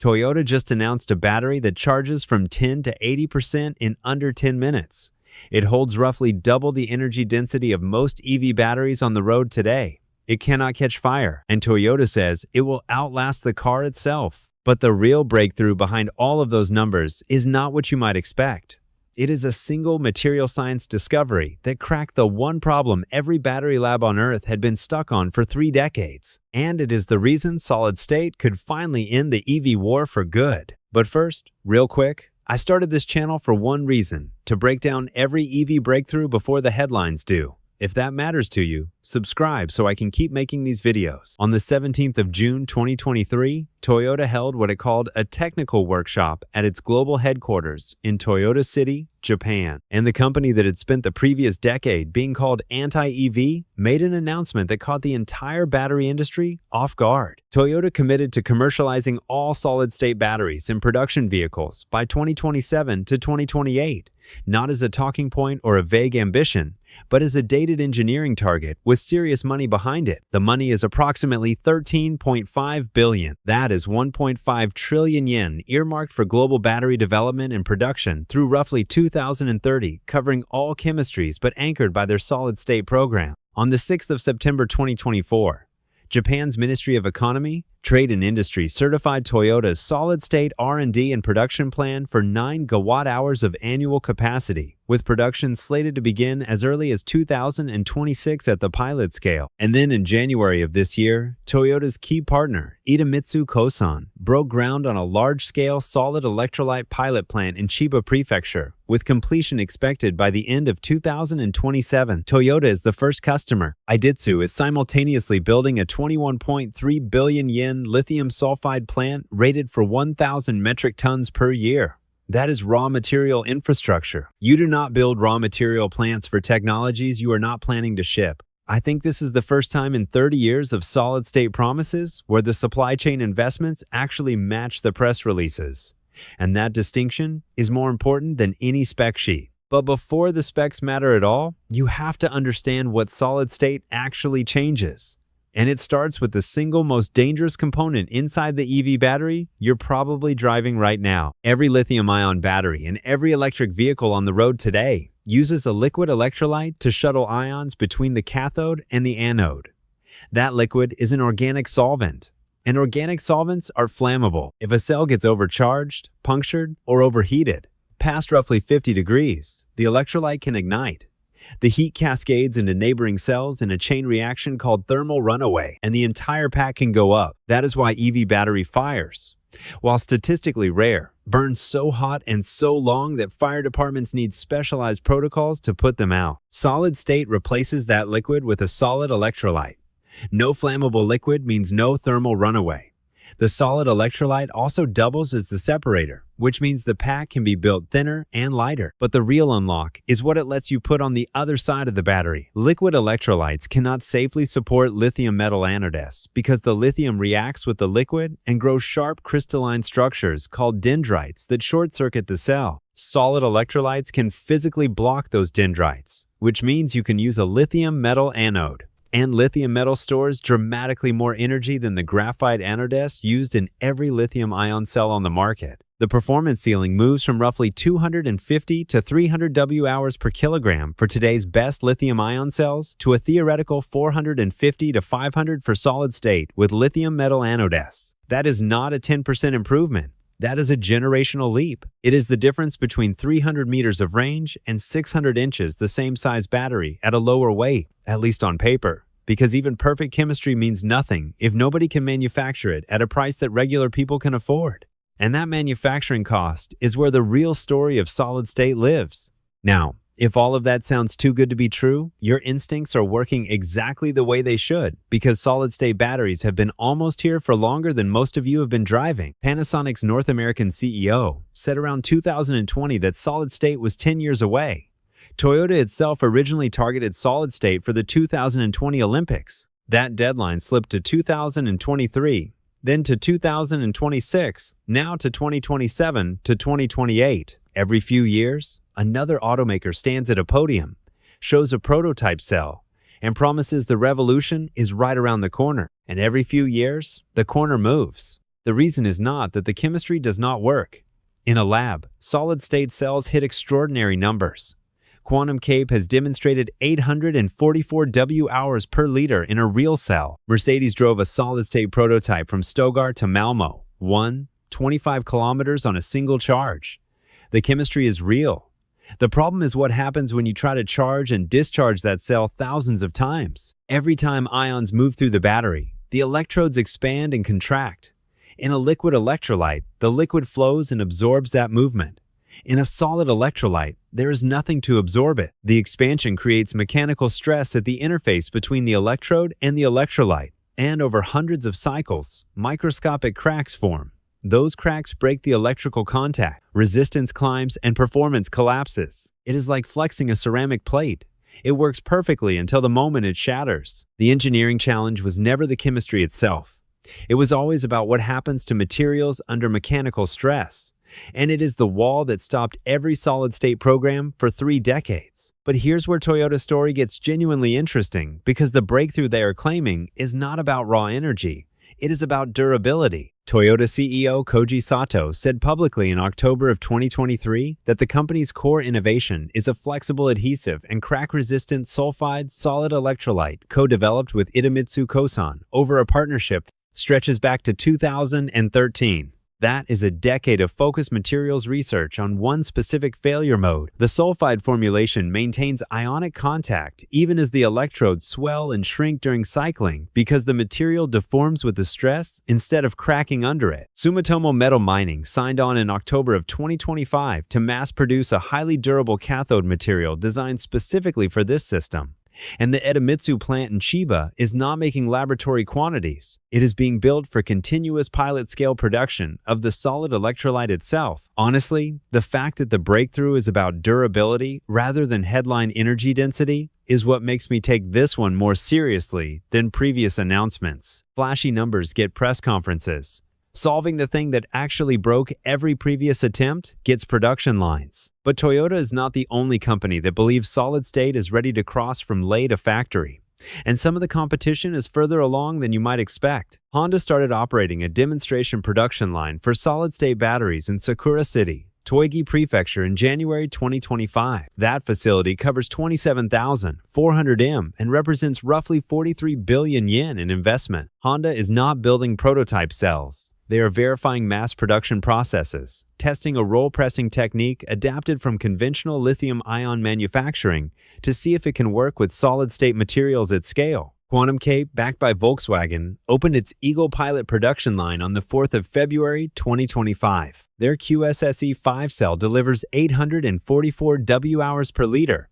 Toyota just announced a battery that charges from 10 to 80% in under 10 minutes. It holds roughly double the energy density of most EV batteries on the road today. It cannot catch fire, and Toyota says it will outlast the car itself. But the real breakthrough behind all of those numbers is not what you might expect. It is a single material science discovery that cracked the one problem every battery lab on Earth had been stuck on for 3 decades. And it is the reason solid state could finally end the EV war for good. But first, real quick, I started this channel for one reason: to break down every EV breakthrough before the headlines do. If that matters to you, subscribe so I can keep making these videos. On the 17th of June 2023, Toyota held what it called a technical workshop at its global headquarters in Toyota City, Japan. And the company that had spent the previous decade being called anti-EV made an announcement that caught the entire battery industry off guard. Toyota committed to commercializing all solid-state batteries in production vehicles by 2027 to 2028, not as a talking point or a vague ambition, but as a dated engineering target with serious money behind it. The money is approximately 13.5 billion. That is 1.5 trillion yen earmarked for global battery development and production through roughly 2030, covering all chemistries but anchored by their solid-state program. On the 6th of September 2024, Japan's Ministry of Economy, Trade and Industry certified Toyota's solid-state R&D and production plan for 9 gigawatt-hours of annual capacity, with production slated to begin as early as 2026 at the pilot scale. And then in January of this year, Toyota's key partner, Idemitsu Kosan, broke ground on a large-scale solid-electrolyte pilot plant in Chiba Prefecture, with completion expected by the end of 2027. Toyota is the first customer. Idemitsu is simultaneously building a 21.3 billion yen lithium sulfide plant rated for 1,000 metric tons per year. That is raw material infrastructure. You do not build raw material plants for technologies you are not planning to ship. I think this is the first time in 30 years of solid-state promises where the supply chain investments actually match the press releases. And that distinction is more important than any spec sheet. But before the specs matter at all, you have to understand what solid-state actually changes. And it starts with the single most dangerous component inside the EV battery you're probably driving right now. Every lithium-ion battery and every electric vehicle on the road today uses a liquid electrolyte to shuttle ions between the cathode and the anode. That liquid is an organic solvent, and organic solvents are flammable. If a cell gets overcharged, punctured, or overheated, past roughly 50 degrees, the electrolyte can ignite. The heat cascades into neighboring cells in a chain reaction called thermal runaway, and the entire pack can go up. That is why EV battery fires, while statistically rare, burn so hot and so long that fire departments need specialized protocols to put them out. Solid state replaces that liquid with a solid electrolyte. No flammable liquid means no thermal runaway. The solid electrolyte also doubles as the separator, which means the pack can be built thinner and lighter. But the real unlock is what it lets you put on the other side of the battery. Liquid electrolytes cannot safely support lithium metal anodes because the lithium reacts with the liquid and grows sharp crystalline structures called dendrites that short-circuit the cell. Solid electrolytes can physically block those dendrites, which means you can use a lithium metal anode. And lithium metal stores dramatically more energy than the graphite anodes used in every lithium-ion cell on the market. The performance ceiling moves from roughly 250 to 300 Wh per kilogram for today's best lithium-ion cells to a theoretical 450 to 500 for solid state with lithium metal anodes. That is not a 10% improvement. That is a generational leap. It is the difference between 300 meters of range and 600 inches the same size battery at a lower weight, at least on paper. Because even perfect chemistry means nothing if nobody can manufacture it at a price that regular people can afford. And that manufacturing cost is where the real story of solid state lives. Now, if all of that sounds too good to be true, your instincts are working exactly the way they should, because solid-state batteries have been almost here for longer than most of you have been driving. Panasonic's North American CEO said around 2020 that solid-state was 10 years away. Toyota itself originally targeted solid-state for the 2020 Olympics. That deadline slipped to 2023, then to 2026, now to 2027 to 2028. Every few years, another automaker stands at a podium, shows a prototype cell, and promises the revolution is right around the corner. And every few years, the corner moves. The reason is not that the chemistry does not work. In a lab, solid-state cells hit extraordinary numbers. QuantumScape has demonstrated 844 W-hours per liter in a real cell. Mercedes drove a solid-state prototype from Stuttgart to Malmö, 25 kilometers on a single charge. The chemistry is real. The problem is what happens when you try to charge and discharge that cell thousands of times. Every time ions move through the battery, the electrodes expand and contract. In a liquid electrolyte, the liquid flows and absorbs that movement. In a solid electrolyte, there is nothing to absorb it. The expansion creates mechanical stress at the interface between the electrode and the electrolyte, and over hundreds of cycles, microscopic cracks form. Those cracks break the electrical contact, resistance climbs, and performance collapses. It is like flexing a ceramic plate. It works perfectly until the moment it shatters. The engineering challenge was never the chemistry itself. It was always about what happens to materials under mechanical stress. And it is the wall that stopped every solid-state program for 3 decades. But here's where Toyota's story gets genuinely interesting, because the breakthrough they are claiming is not about raw energy. It is about durability. Toyota CEO Koji Sato said publicly in October of 2023 that the company's core innovation is a flexible adhesive and crack-resistant sulfide solid electrolyte co-developed with Idemitsu Kosan over a partnership that stretches back to 2013. That is a decade of focused materials research on one specific failure mode. The sulfide formulation maintains ionic contact even as the electrodes swell and shrink during cycling because the material deforms with the stress instead of cracking under it. Sumitomo Metal Mining signed on in October of 2025 to mass-produce a highly durable cathode material designed specifically for this system. And the Idemitsu plant in Chiba is not making laboratory quantities. It is being built for continuous pilot-scale production of the solid electrolyte itself. Honestly, the fact that the breakthrough is about durability rather than headline energy density is what makes me take this one more seriously than previous announcements. Flashy numbers get press conferences. Solving the thing that actually broke every previous attempt gets production lines. But Toyota is not the only company that believes solid state is ready to cross from lay to factory. And some of the competition is further along than you might expect. Honda started operating a demonstration production line for solid-state batteries in Sakura City, Toigi Prefecture in January 2025. That facility covers 27,400 m and represents roughly 43 billion yen in investment. Honda is not building prototype cells. They are verifying mass production processes, testing a roll-pressing technique adapted from conventional lithium-ion manufacturing to see if it can work with solid-state materials at scale. QuantumScape, backed by Volkswagen, opened its Eagle pilot production line on the 4th of February 2025. Their QSSE 5 cell delivers 844 W-hours per liter,